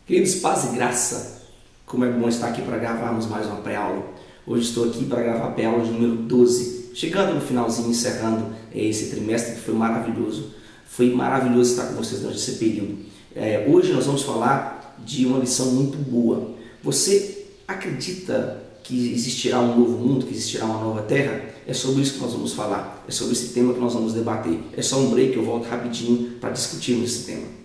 Queridos, paz e graça, como é bom estar aqui para gravarmos mais uma pré-aula. Hoje estou aqui para gravar a pré-aula de número 12, chegando no finalzinho, encerrando esse trimestre que foi maravilhoso. Foi maravilhoso estar com vocês durante esse período. Hoje nós vamos falar de uma lição muito boa. Você acredita que existirá um novo mundo, que existirá uma nova terra? É sobre isso que nós vamos falar, é sobre esse tema que nós vamos debater. É só um break, eu volto rapidinho para discutirmos esse tema.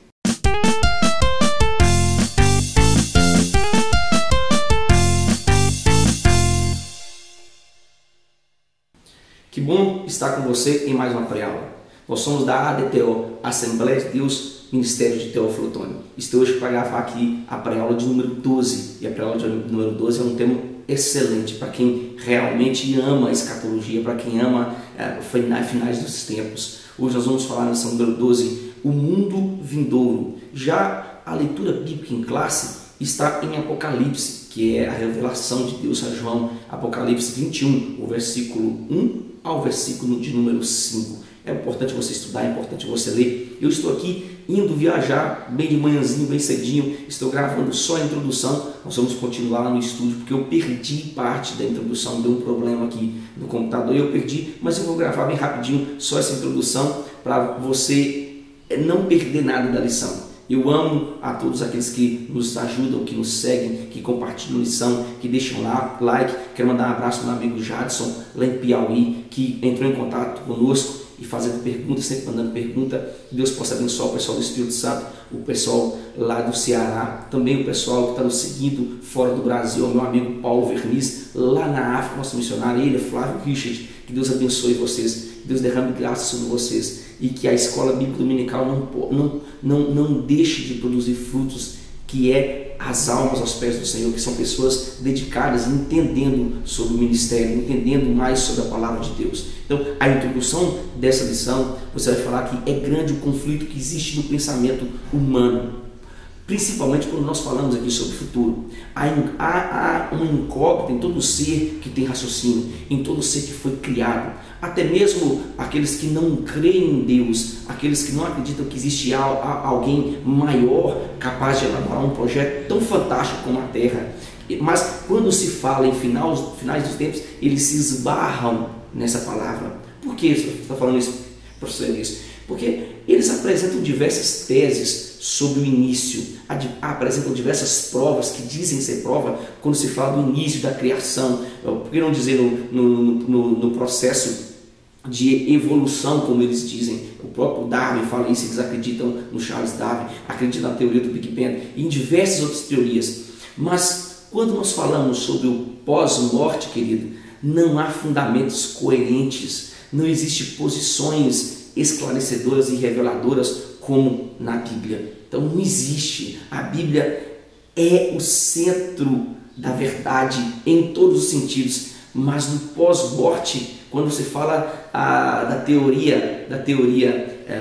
Que bom estar com você em mais uma pré-aula. Nós somos da ADTO, Assembleia de Deus, Ministério de Teófilo Otônio. Estou hoje para gravar aqui a pré-aula de número 12. E a pré-aula de número 12 é um tema excelente para quem realmente ama a escatologia, para quem ama finais dos tempos. Hoje nós vamos falar na lição número 12, o mundo vindouro. Já a leitura bíblica em classe está em Apocalipse, que é a revelação de Deus a João, Apocalipse 21, o versículo 1 ao versículo de número 5. É importante você estudar, é importante você ler. Eu estou aqui indo viajar bem de manhãzinho, bem cedinho, estou gravando só a introdução. Nós vamos continuar lá no estúdio, porque eu perdi parte da introdução, deu um problema aqui no computador e eu perdi, mas eu vou gravar bem rapidinho só essa introdução para você não perder nada da lição. Eu amo a todos aqueles que nos ajudam, que nos seguem, que compartilham a lição, que deixam lá like. Quero mandar um abraço para o meu amigo Jadson, lá em Piauí, que entrou em contato conosco e fazendo perguntas, sempre mandando pergunta. Que Deus possa abençoar o pessoal do Espírito Santo, o pessoal lá do Ceará, também o pessoal que está nos seguindo fora do Brasil, o meu amigo Paulo Verniz, lá na África, nosso missionário, ele é Flávio Richard. Que Deus abençoe vocês, que Deus derrame graça sobre vocês e que a escola bíblica dominical não deixe de produzir frutos, que é as almas aos pés do Senhor, que são pessoas dedicadas, entendendo sobre o ministério, entendendo mais sobre a palavra de Deus. Então, a introdução dessa lição, você vai falar que é grande o conflito que existe no pensamento humano, principalmente quando nós falamos aqui sobre o futuro. Há uma incógnita em todo ser que tem raciocínio, em todo ser que foi criado. Até mesmo aqueles que não creem em Deus, aqueles que não acreditam que existe alguém maior capaz de elaborar um projeto tão fantástico como a Terra. Mas quando se fala em finais dos tempos, eles se esbarram nessa palavra. Por que eu estou falando isso para vocês? Porque eles apresentam diversas teses sobre o início, apresentam diversas provas que dizem ser prova quando se fala do início da criação. Por que não dizer no processo de evolução, como eles dizem? O próprio Darwin fala isso, eles acreditam no Charles Darwin, acreditam na teoria do Big Bang e em diversas outras teorias. Mas quando nós falamos sobre o pós-morte, querido, não há fundamentos coerentes, não existem posições esclarecedoras e reveladoras como na Bíblia. Então não existe. A Bíblia é o centro da verdade em todos os sentidos, mas no pós-morte, quando se fala da teoria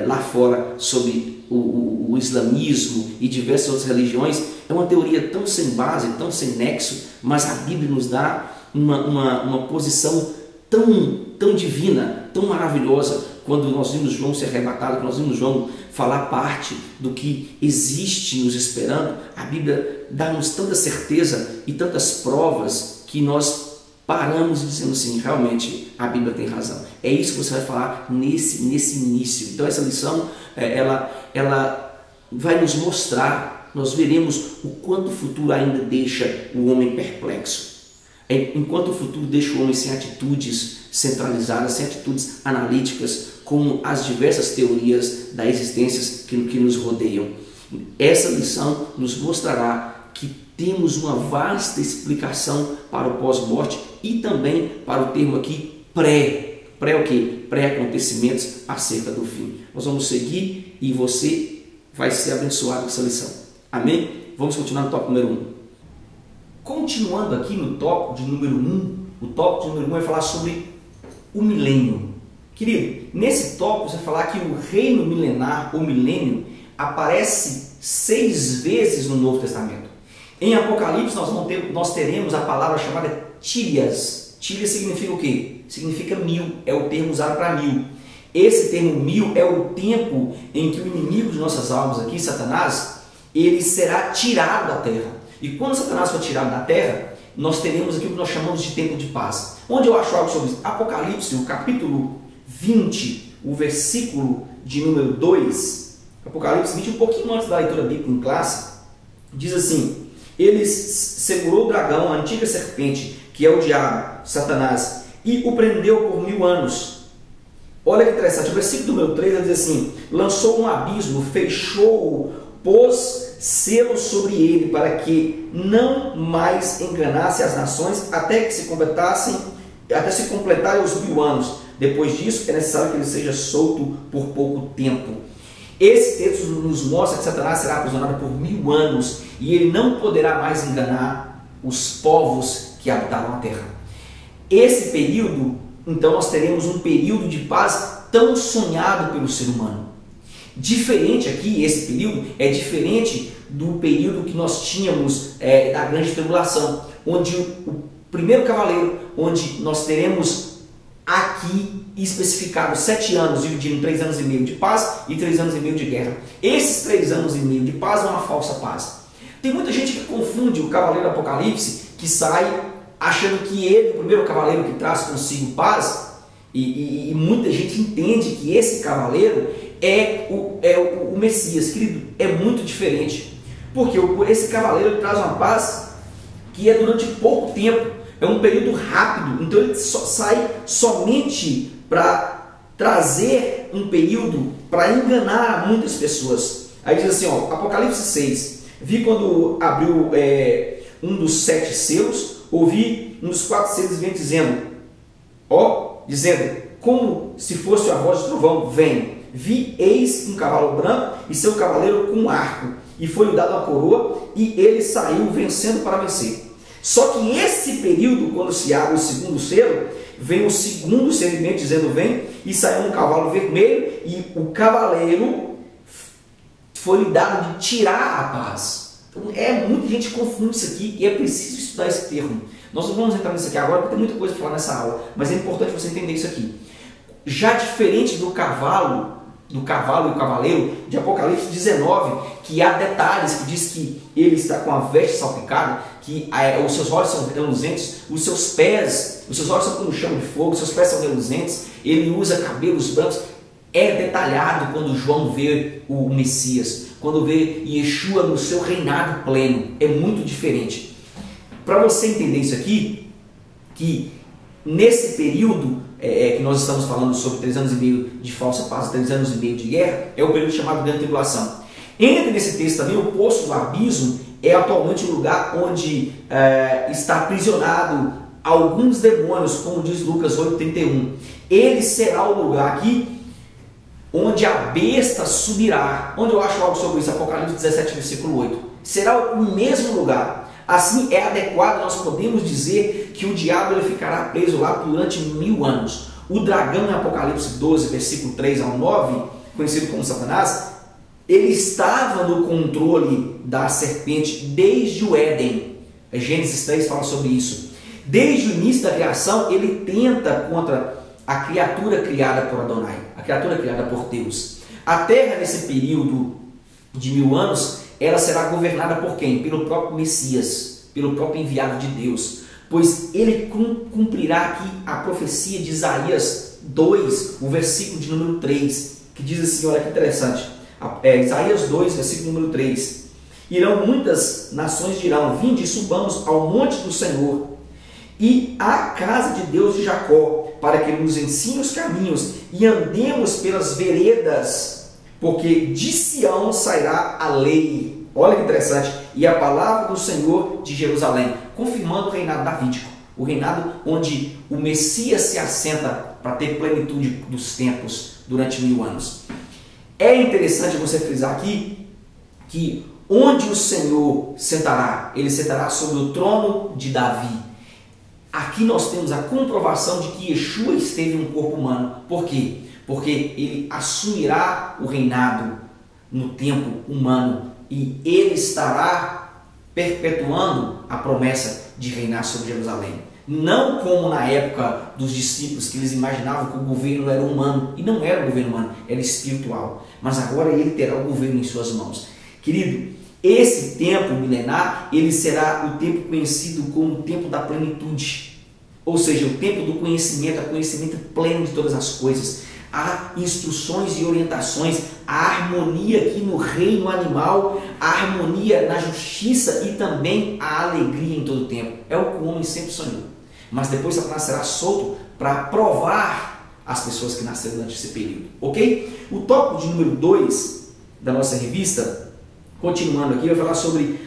lá fora sobre o islamismo e diversas outras religiões, é uma teoria tão sem base, tão sem nexo, mas a Bíblia nos dá uma posição tão divina, tão maravilhosa. Quando nós vimos João ser arrebatado, quando nós vimos João falar parte do que existe nos esperando, a Bíblia dá-nos tanta certeza e tantas provas que nós paramos dizendo assim, realmente a Bíblia tem razão. É isso que você vai falar nesse início. Então essa lição, ela vai nos mostrar, nós veremos o quanto o futuro ainda deixa o homem perplexo. Enquanto o futuro deixa o homem sem atitudes centralizadas, sem atitudes analíticas, como as diversas teorias da existência que nos rodeiam. Essa lição nos mostrará que temos uma vasta explicação para o pós-morte e também para o termo aqui pré o quê? Pré-acontecimentos acerca do fim. Nós vamos seguir e você vai ser abençoado com essa lição. Amém? Vamos continuar no tópico número 1. Continuando aqui no tópico de número 1, o tópico de número 1 vai falar sobre o milênio. Querido, nesse tópico você vai falar que o reino milenar ou milênio aparece 6 vezes no Novo Testamento. Em Apocalipse nós teremos a palavra chamada Tílias. Tílias significa o quê? Significa 1000, é o termo usado para 1000. Esse termo 1000 é o tempo em que o inimigo de nossas almas aqui, Satanás, ele será tirado da terra. E quando Satanás for tirado da terra, nós teremos aqui o que nós chamamos de tempo de paz. Onde eu acho algo sobre isso? Apocalipse, o capítulo 20, o versículo de número 2, Apocalipse 20, um pouquinho antes da leitura bíblica em classe, diz assim: ele segurou o dragão, a antiga serpente, que é o diabo, Satanás, e o prendeu por 1000 anos. Olha que interessante, o versículo número 3 diz assim: lançou um abismo, fechou-o, pôs selos sobre ele, para que não mais enganasse as nações, até se completarem os 1000 anos. Depois disso, é necessário que ele seja solto por pouco tempo. Esse texto nos mostra que Satanás será aprisionado por 1000 anos e ele não poderá mais enganar os povos que habitaram a terra. Esse período, então, nós teremos um período de paz tão sonhado pelo ser humano. Diferente aqui, esse período é diferente do período que nós tínhamos da grande tribulação, onde o primeiro cavaleiro, onde nós teremos aqui especificado 7 anos, dividido em 3 anos e meio de paz e 3 anos e meio de guerra. Esses 3 anos e meio de paz é uma falsa paz. Tem muita gente que confunde o cavaleiro do Apocalipse, que sai achando que ele, o primeiro cavaleiro que traz consigo paz, e muita gente entende que esse cavaleiro é o Messias. Querido, é muito diferente, porque esse cavaleiro traz uma paz que é durante pouco tempo, é um período rápido, então ele sai somente para trazer um período para enganar muitas pessoas. Aí diz assim, ó, Apocalipse 6, vi quando abriu um dos 7 selos, ouvi um dos 4 selos vem dizendo, como se fosse a voz de trovão, vem. Vi, eis um cavalo branco e seu cavaleiro com um arco, e foi-lhe dado uma coroa, e ele saiu vencendo para vencer. Só que esse período, quando se abre o segundo selo, vem o segundo selo dizendo vem, e saiu um cavalo vermelho, e o cavaleiro foi-lhe dado de tirar a paz. Então, muita gente confunde isso aqui, e é preciso estudar esse termo. Nós não vamos entrar nisso aqui agora, porque tem muita coisa para falar nessa aula, mas é importante você entender isso aqui. Já diferente do cavalo e o cavaleiro de Apocalipse 19, que há detalhes, que diz que ele está com a veste salpicada, que os seus olhos são reluzentes, os seus olhos são como chama de fogo, os seus pés são reluzentes, ele usa cabelos brancos. É detalhado quando João vê o Messias, quando vê Yeshua no seu reinado pleno, é muito diferente. Para você entender isso aqui, que nesse período que nós estamos falando sobre 3 anos e meio de falsa paz, 3 anos e meio de guerra, é o período chamado Grande Tribulação. Entra nesse texto também o poço do abismo, é atualmente o lugar onde está aprisionado alguns demônios, como diz Lucas 8,31. Ele será o lugar aqui onde a besta subirá. Onde eu acho algo sobre isso? Apocalipse 17, versículo 8. Será o mesmo lugar. Assim é adequado, nós podemos dizer que o diabo ele ficará preso lá durante 1000 anos. O dragão em Apocalipse 12, versículo 3 ao 9, conhecido como Satanás, ele estava no controle da serpente desde o Éden. Gênesis 3 fala sobre isso. Desde o início da criação, ele tenta contra a criatura criada por Adonai, a criatura criada por Deus. A terra, nesse período de 1000 anos, ela será governada por quem? Pelo próprio Messias, pelo próprio enviado de Deus, pois ele cumprirá aqui a profecia de Isaías 2, o versículo de número 3, que diz assim, olha que interessante, Isaías 2, versículo número 3, irão muitas nações dirão, vinde e subamos ao monte do Senhor e à casa de Deus de Jacó, para que nos ensine os caminhos e andemos pelas veredas, porque de Sião sairá a lei. Olha que interessante. E a palavra do Senhor de Jerusalém, confirmando o reinado davídico, o reinado onde o Messias se assenta para ter plenitude dos tempos durante 1000 anos. É interessante você frisar aqui que onde o Senhor sentará, ele sentará sobre o trono de Davi. Aqui nós temos a comprovação de que Yeshua esteve em um corpo humano. Por quê? Porque ele assumirá o reinado no tempo humano e ele estará perpetuando a promessa de reinar sobre Jerusalém. Não como na época dos discípulos, que eles imaginavam que o governo era humano, e não era um governo humano, era espiritual. Mas agora ele terá o governo em suas mãos. Querido, Esse tempo milenar, ele será o tempo conhecido como o tempo da plenitude. Ou seja, o tempo do conhecimento, o conhecimento pleno de todas as coisas. Há instruções e orientações, a harmonia aqui no reino animal, a harmonia na justiça e também a alegria em todo o tempo. É o que o homem sempre sonhou. Mas depois Satanás será solto para provar as pessoas que nasceram durante esse período. Ok? O tópico de número 2 da nossa revista, continuando aqui, vai falar sobre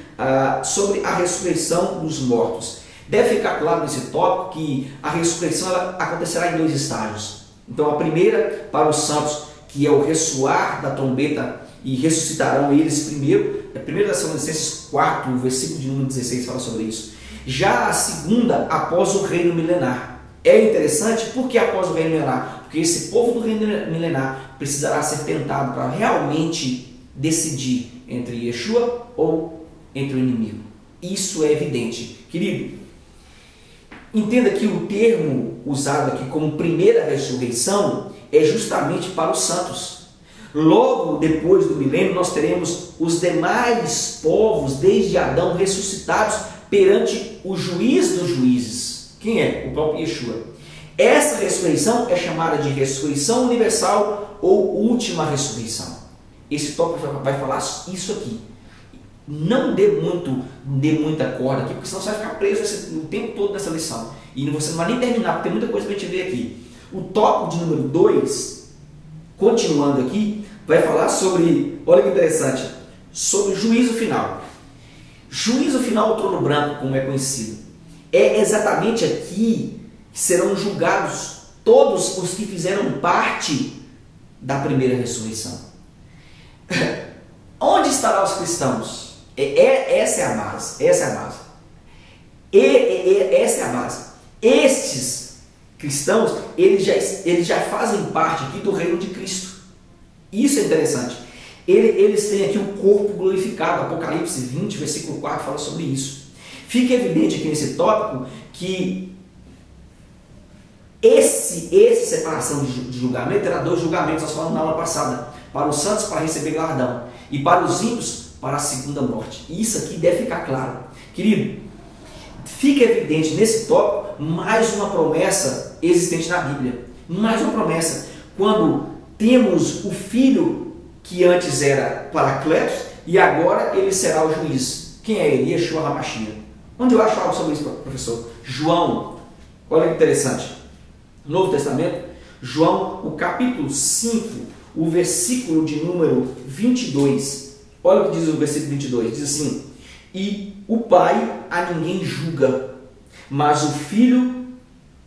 a ressurreição dos mortos. Deve ficar claro nesse tópico que a ressurreição ela acontecerá em 2 estágios. Então, a primeira para os santos, que é o ressoar da trombeta, e ressuscitarão eles primeiro. A primeira das Tessalonicenses 4, o versículo de número 16 fala sobre isso. Já a segunda, após o reino milenar. É interessante porque após o reino milenar, porque esse povo do reino milenar precisará ser tentado para realmente decidir entre Yeshua ou entre o inimigo. Isso é evidente. Querido, entenda que o termo usado aqui como primeira ressurreição é justamente para os santos. Logo depois do milênio nós teremos os demais povos desde Adão ressuscitados perante o juiz dos juízes. Quem é? O próprio Yeshua. Essa ressurreição é chamada de ressurreição universal ou última ressurreição. Esse tópico vai falar isso aqui. Não dê muita corda aqui, porque senão você vai ficar preso o tempo todo nessa lição. E você não vai nem terminar, porque tem muita coisa para a gente ver aqui. O tópico de número 2, continuando aqui, vai falar sobre, olha que interessante, sobre o juízo final. Juízo final ou trono branco, como é conhecido. É exatamente aqui que serão julgados todos os que fizeram parte da primeira ressurreição. Onde estarão os cristãos? Essa é a base. Essa é a base. Essa é a base. Estes cristãos, eles já fazem parte aqui do reino de Cristo. Isso é interessante. Eles têm aqui o corpo glorificado. Apocalipse 20, versículo 4 fala sobre isso. Fica evidente aqui nesse tópico que essa separação de julgamento terá 2 julgamentos, nós falamos na aula passada. Para os santos, para receber galardão. E para os ímpios, para a segunda morte. Isso aqui deve ficar claro. Querido, fica evidente nesse tópico mais uma promessa existente na Bíblia. Mais uma promessa. Quando temos o Filho que antes era Paracletos e agora ele será o juiz. Quem é ele? Yeshua HaMashiach. Onde eu acho algo sobre isso, professor? João. Olha que interessante. Novo Testamento, João, o capítulo 5, o versículo de número 22. Olha o que diz o versículo 22. Diz assim: e o Pai a ninguém julga, mas o Filho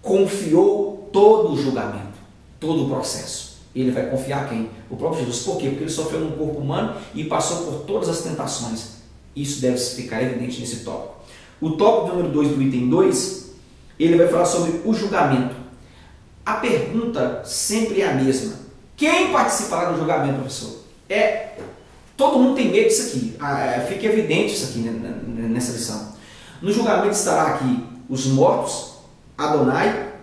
confiou todo o julgamento, todo o processo. Ele vai confiar a quem? O próprio Jesus. Por quê? Porque ele sofreu num corpo humano e passou por todas as tentações. Isso deve ficar evidente nesse tópico. O tópico número 2 do item 2, ele vai falar sobre o julgamento. A pergunta sempre é a mesma. Quem participará do julgamento, professor? Todo mundo tem medo disso aqui. Fica evidente isso aqui nessa lição. No julgamento estará aqui os mortos, Adonai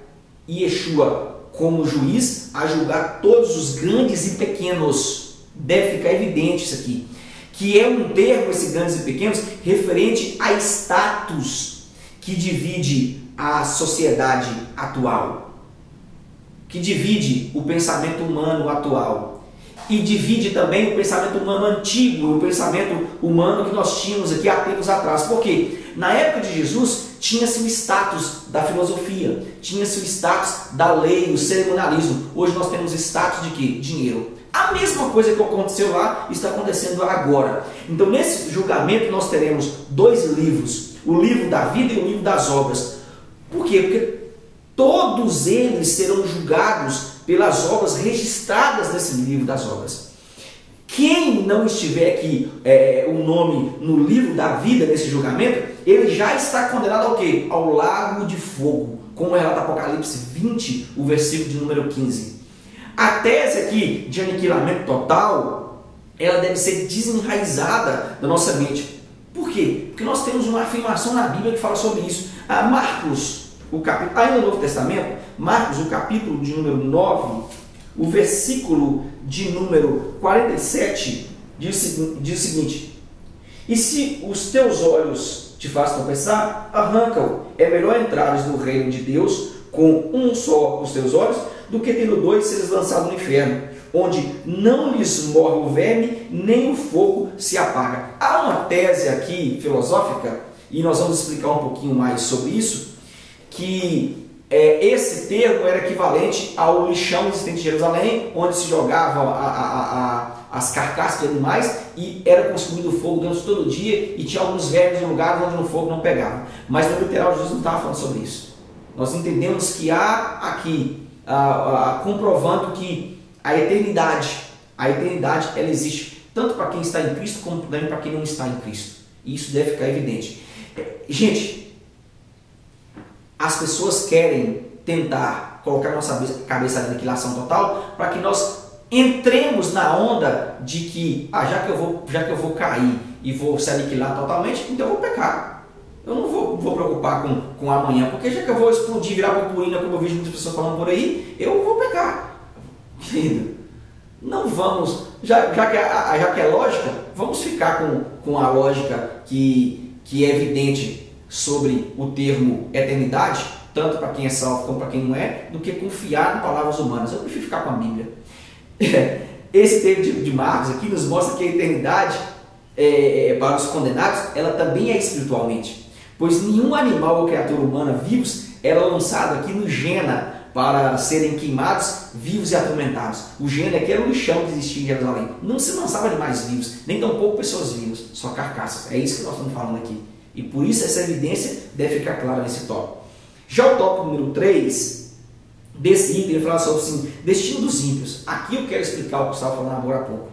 e Yeshua como juiz a julgar todos os grandes e pequenos. Deve ficar evidente isso aqui. Que é um termo, esses grandes e pequenos, referente a status que divide a sociedade atual, que divide o pensamento humano atual e divide também o pensamento humano antigo, o pensamento humano que nós tínhamos aqui há tempos atrás. Por quê? Na época de Jesus tinha-se o status da filosofia, tinha-se o status da lei, o cerimonialismo. Hoje nós temos status de quê? Dinheiro. A mesma coisa que aconteceu lá está acontecendo agora. Então, nesse julgamento, nós teremos 2 livros: o livro da vida e o livro das obras. Por quê? Porque todos eles serão julgados pelas obras registradas nesse livro das obras. Quem não estiver aqui o nome no livro da vida nesse julgamento, ele já está condenado ao quê? Ao lago de fogo, como relata Apocalipse 20, o versículo de número 15. A tese aqui de aniquilamento total, ela deve ser desenraizada da nossa mente. Por quê? Porque nós temos uma afirmação na Bíblia que fala sobre isso. Marcos, ainda no Novo Testamento, Marcos, o capítulo de número 9, o versículo de número 47, diz o seguinte: E se os teus olhos te fazem tropeçar, arranca-o. É melhor entrares no reino de Deus com um só dos teus olhos, do que tendo dois seres lançados no inferno, onde não lhes morre o verme, nem o fogo se apaga. Há uma tese aqui filosófica, e nós vamos explicar um pouquinho mais sobre isso, que esse termo era equivalente ao lixão existente em Jerusalém, onde se jogava as carcaças de animais e era consumido fogo durante todo dia, e tinha alguns vermes em lugares onde o fogo não pegava. Mas no literal Jesus não estava falando sobre isso. Nós entendemos que há aqui comprovando que a eternidade ela existe tanto para quem está em Cristo como também para quem não está em Cristo. E isso deve ficar evidente. Gente, as pessoas querem tentar colocar nossa cabeça na aniquilação total para que nós entremos na onda de que já que eu vou cair e vou se aniquilar totalmente, então eu vou pecar. Eu não vou preocupar com amanhã, porque já que eu vou explodir, virar purpurina, como eu vejo muitas pessoas falando por aí, eu vou pecar. Querido, não vamos, já que é lógica, vamos ficar com a lógica que é evidente sobre o termo eternidade, tanto para quem é salvo como para quem não é, do que confiar em palavras humanas. Eu prefiro ficar com a Bíblia. Esse termo de Marcos aqui nos mostra que a eternidade para os condenados, ela também é espiritualmente. Pois nenhum animal ou criatura humana vivos era lançado aqui no Gena para serem queimados, vivos e atormentados. O Gena aqui era o lixão que existia em Jerusalém. Não se lançava animais vivos, nem tampouco pessoas vivas, só carcaças. É isso que nós estamos falando aqui. E por isso essa evidência deve ficar clara nesse tópico. Já o tópico número 3, desse item, ele fala sobre assim, destino dos ímpios. Aqui eu quero explicar o que eu estava falando agora há pouco.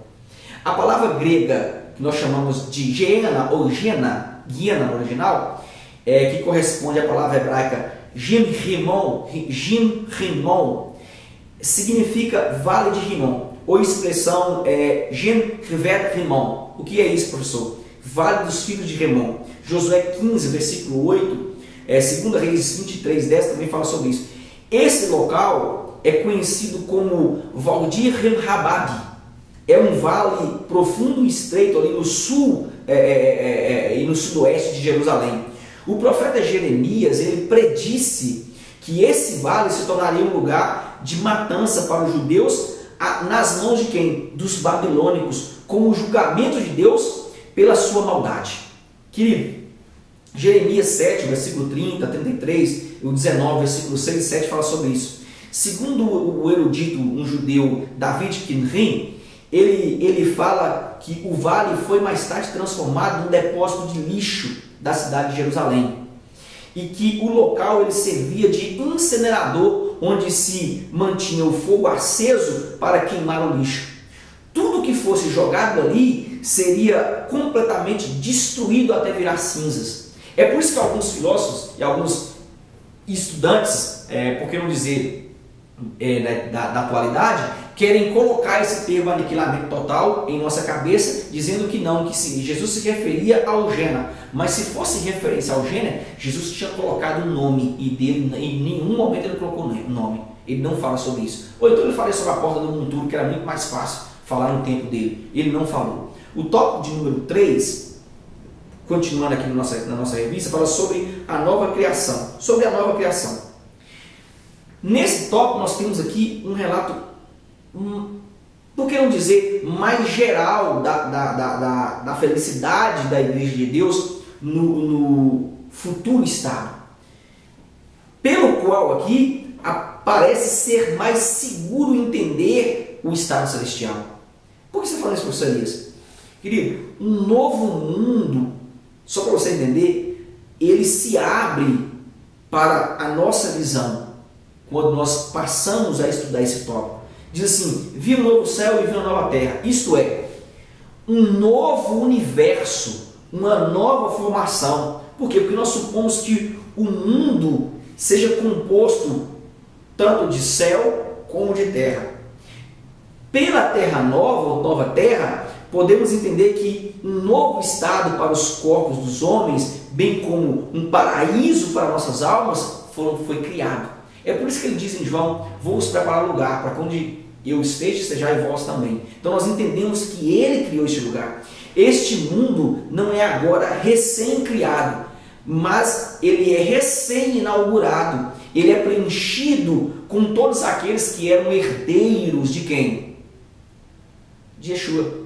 A palavra grega, que nós chamamos de Geena ou Gena, Guiana no original, que corresponde à palavra hebraica Jim-Rimon, significa Vale de Rimon, ou expressão Jim-Rivet-Rimon. O que é isso, professor? Vale dos filhos de Rimon. Josué 15, versículo 8, 2 Reis 23, 10 também fala sobre isso. Esse local é conhecido como Valdir Rabab. É um vale profundo e estreito ali no sul e no sudoeste de Jerusalém. O profeta Jeremias, ele predisse que esse vale se tornaria um lugar de matança para os judeus nas mãos de quem? Dos babilônicos, como julgamento de Deus pela sua maldade. Querido, Jeremias 7, versículo 30, 33, o 19, versículo 6 e 7 fala sobre isso. Segundo o erudito, um judeu, David Kinrin, ele fala que o vale foi mais tarde transformado num depósito de lixo da cidade de Jerusalém, e que o local ele servia de incinerador, onde se mantinha o fogo aceso para queimar o lixo. Tudo que fosse jogado ali seria completamente destruído até virar cinzas. É por isso que alguns filósofos e alguns estudantes, por que não dizer da atualidade, querem colocar esse termo aniquilamento total em nossa cabeça, dizendo que não, que sim, Jesus se referia ao Gena, mas se fosse referência ao Gena, Jesus tinha colocado um nome, e dele em nenhum momento ele colocou um nome, ele não fala sobre isso. Ou então ele fala sobre a porta do monturo, que era muito mais fácil falar no tempo dele, ele não falou. O tópico de número 3, continuando aqui na nossa revista, fala sobre a nova criação, Nesse tópico nós temos aqui um relato, por que não dizer, mais geral da felicidade da Igreja de Deus no futuro estado, pelo qual aqui parece ser mais seguro entender o estado celestial. Por que você fala isso, professor Elias? Querido, um novo mundo, só para você entender, ele se abre para a nossa visão quando nós passamos a estudar esse tópico. Diz assim, vi um novo céu e vi uma nova terra. Isto é, um novo universo, uma nova formação. Por quê? Porque nós supomos que o mundo seja composto tanto de céu como de terra. Pela terra nova, ou nova terra, podemos entender que um novo estado para os corpos dos homens, bem como um paraíso para nossas almas, foi criado. É por isso que ele diz em João, vou-vos preparar lugar, para onde eu esteja, estejais vós também. Então nós entendemos que ele criou este lugar. Este mundo não é agora recém-criado, mas ele é recém-inaugurado. Ele é preenchido com todos aqueles que eram herdeiros de quem? De Yeshua.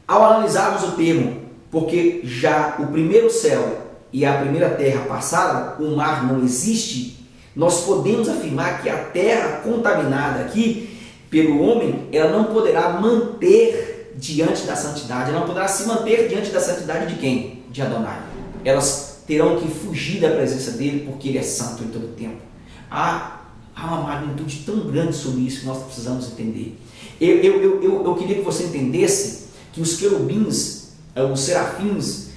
Ao analisarmos o termo, porque já o primeiro céu e a primeira terra passaram, o mar não existe, nós podemos afirmar que a terra contaminada aqui pelo homem, ela não poderá manter diante da santidade, ela não poderá se manter diante da santidade de quem? De Adonai. Elas terão que fugir da presença dele, porque ele é santo em todo o tempo. Há uma magnitude tão grande sobre isso que nós precisamos entender. Eu queria que você entendesse que os querubins, os serafins,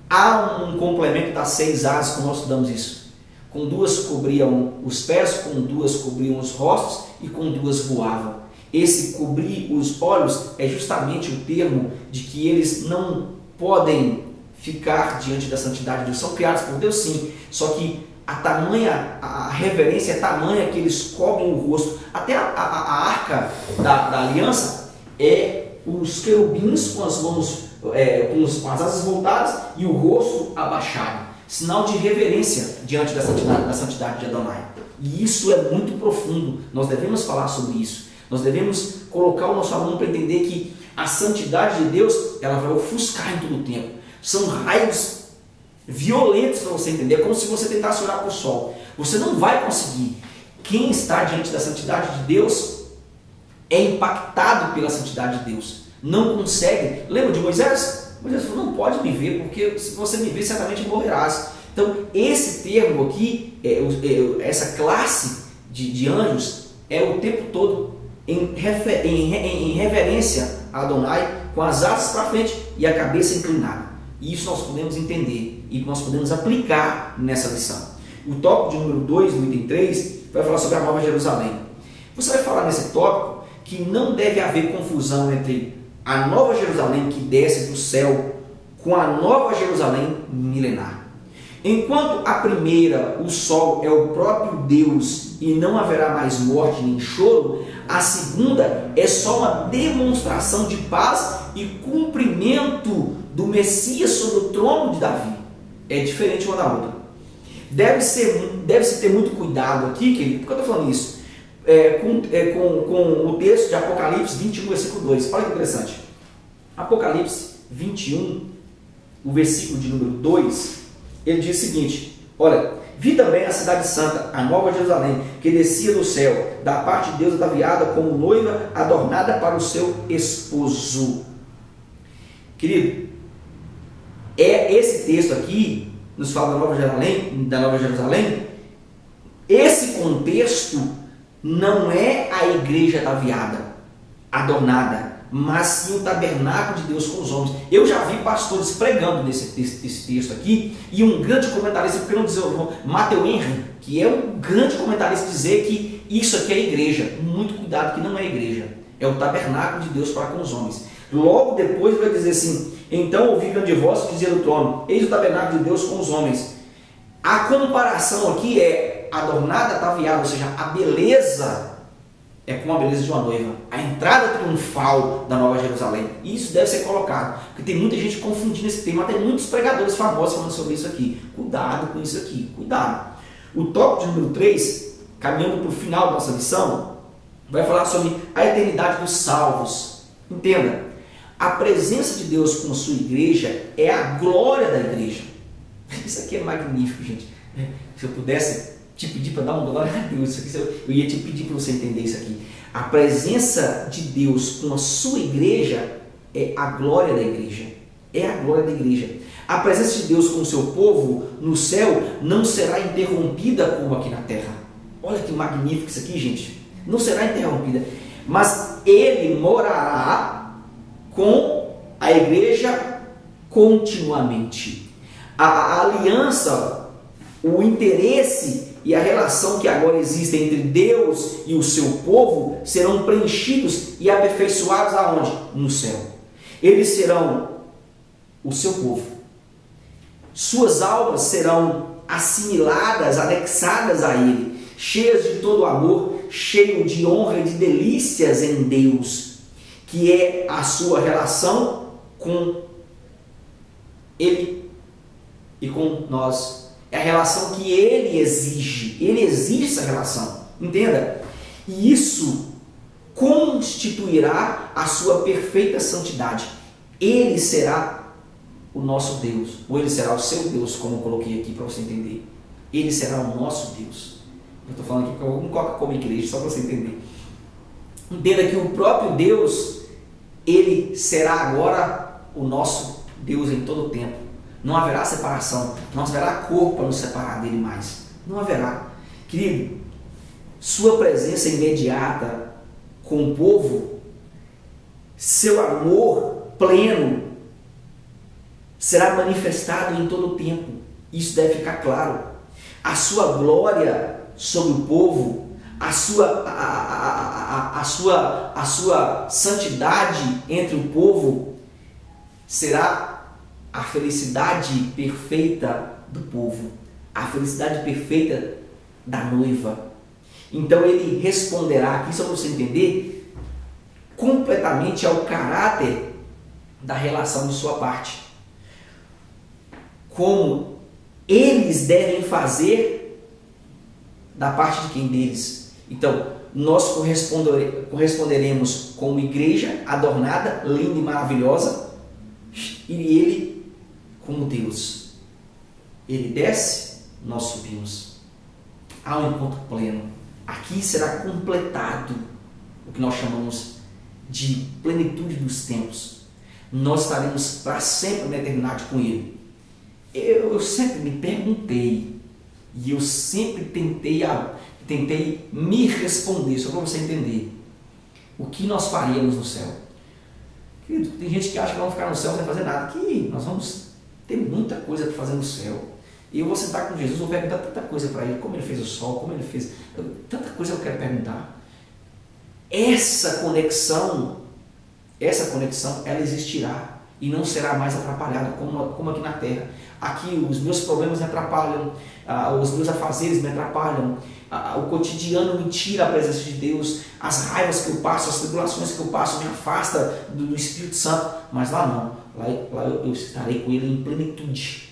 há um complemento das 6 asas, como nós estudamos isso. Com 2 cobriam os pés, com 2 cobriam os rostos e com 2 voavam. Esse cobrir os olhos é justamente o termo de que eles não podem ficar diante da santidade de Deus. São criados por Deus, sim, só que a reverência é tamanha que eles cobrem o rosto. Até a arca da aliança é os querubins com as mãos, com as asas voltadas e o rosto abaixado. Sinal de reverência diante da santidade de Adonai. E isso é muito profundo. Nós devemos falar sobre isso. Nós devemos colocar o nosso aluno para entender que a santidade de Deus, ela vai ofuscar em todo o tempo. São raios violentos para você entender. É como se você tentasse olhar para o sol. Você não vai conseguir. Quem está diante da santidade de Deus é impactado pela santidade de Deus. Não consegue. Lembra de Moisés? Moisés falou, não pode me ver, porque se você me ver, certamente morrerás. Então, esse termo aqui, essa classe de anjos, é o tempo todo em reverência a Adonai, com as asas para frente e a cabeça inclinada. E isso nós podemos entender e nós podemos aplicar nessa lição. O tópico de número 2, no item 3, vai falar sobre a Nova Jerusalém. Você vai falar nesse tópico que não deve haver confusão entre a Nova Jerusalém que desce do céu com a Nova Jerusalém milenar. Enquanto a primeira, o sol, é o próprio Deus e não haverá mais morte nem choro, a segunda é só uma demonstração de paz e cumprimento do Messias sobre o trono de Davi. É diferente uma da outra. Deve-se ter muito cuidado aqui, querido, porque eu estou falando isso, com o texto de Apocalipse 21, versículo 2. Olha que interessante. Apocalipse 21, o versículo de número 2, ele diz o seguinte: olha, vi também a cidade santa, a Nova Jerusalém, que descia do céu, da parte de Deus ataviada como noiva adornada para o seu esposo. Querido, esse texto aqui nos fala da Nova Jerusalém. Esse contexto não é a igreja ataviada, adornada, mas sim o tabernáculo de Deus com os homens. Eu já vi pastores pregando nesse texto aqui, e um grande comentarista, porque não dizer o Matthew Henry, que é um grande comentarista, dizer que isso aqui é a igreja. Muito cuidado, que não é a igreja, é o tabernáculo de Deus para com os homens. Logo depois vai dizer assim: então ouvi grande voz que dizia do trono, eis o tabernáculo de Deus com os homens. A comparação aqui é adornada, ataviada, ou seja, a beleza é como a beleza de uma noiva, a entrada triunfal da Nova Jerusalém. E isso deve ser colocado, porque tem muita gente confundindo esse tema, até muitos pregadores famosos falando sobre isso aqui. Cuidado com isso aqui, cuidado. O tópico de número 3, caminhando para o final da nossa lição, vai falar sobre a eternidade dos salvos. Entenda, a presença de Deus com a sua igreja é a glória da igreja. Isso aqui é magnífico, gente. Se eu pudesse te pedir para dar uma glória a Deus, eu ia te pedir para você entender isso aqui. A presença de Deus com a sua igreja é a glória da igreja. É a glória da igreja. A presença de Deus com o seu povo no céu não será interrompida como aqui na terra. Olha que magnífico isso aqui, gente. Não será interrompida. Mas ele morará com a igreja continuamente. A aliança, o interesse e a relação que agora existe entre Deus e o seu povo serão preenchidos e aperfeiçoados aonde? No céu. Eles serão o seu povo. Suas almas serão assimiladas, anexadas a ele, cheias de todo amor, cheio de honra e de delícias em Deus. que é a sua relação com Ele e com nós. É a relação que Ele exige. Ele exige essa relação. Entenda? E isso constituirá a sua perfeita santidade. Ele será o nosso Deus, ou Ele será o seu Deus, como eu coloquei aqui para você entender. Ele será o nosso Deus. Eu estou falando aqui porque eu não coloco como igreja, só para você entender. Entenda que o próprio Deus, Ele será agora o nosso Deus em todo o tempo. Não haverá separação, não haverá cor para nos separar dele mais. Não haverá. Querido, sua presença imediata com o povo, seu amor pleno será manifestado em todo o tempo. Isso deve ficar claro. A sua glória sobre o povo, a sua santidade entre o povo será a felicidade perfeita do povo, a felicidade perfeita da noiva. Então ele responderá aqui, só para você entender, completamente ao caráter da relação de sua parte. Como eles devem fazer da parte de quem deles. Então, nós corresponderemos como igreja adornada, linda e maravilhosa, e ele como Deus. Ele desce, nós subimos. Há um encontro pleno. Aqui será completado o que nós chamamos de plenitude dos tempos. Nós estaremos para sempre na eternidade com Ele. Eu sempre me perguntei, e eu sempre tentei me responder, só para você entender, o que nós faríamos no céu. Querido, tem gente que acha que vamos ficar no céu sem fazer nada. Que nós vamos ter muita coisa para fazer no céu. E eu vou sentar com Jesus, vou perguntar tanta coisa para Ele, como Ele fez o sol, como Ele fez... Tanta coisa eu quero perguntar. Essa conexão, ela existirá e não será mais atrapalhada como aqui na Terra. Aqui os meus problemas me atrapalham, os meus afazeres me atrapalham, o cotidiano me tira a presença de Deus, as raivas que eu passo, as tribulações que eu passo me afasta do Espírito Santo, mas lá não, lá eu estarei com Ele em plenitude,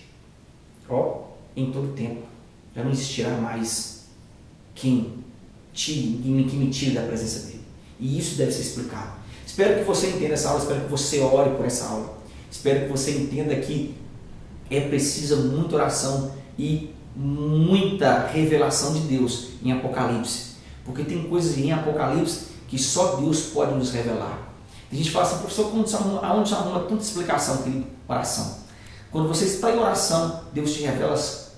em todo tempo. Já não existirá mais quem me tire da presença dEle, e isso deve ser explicado. Espero que você entenda essa aula, espero que você ore por essa aula, espero que você entenda que é preciso muita oração e muita revelação de Deus em Apocalipse, porque tem coisas em Apocalipse que só Deus pode nos revelar. A gente fala assim, professor, aonde se arruma tanta explicação, querido? Oração. Quando você está em oração, Deus te revela as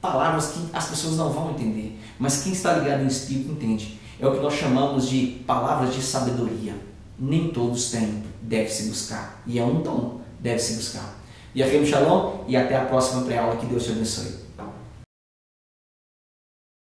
palavras que as pessoas não vão entender, mas quem está ligado em Espírito entende. É o que nós chamamos de palavras de sabedoria. Nem todos têm, deve-se buscar, e é um dom, deve-se buscar. E aqui no Shalom, e até a próxima pré-aula, que Deus te abençoe.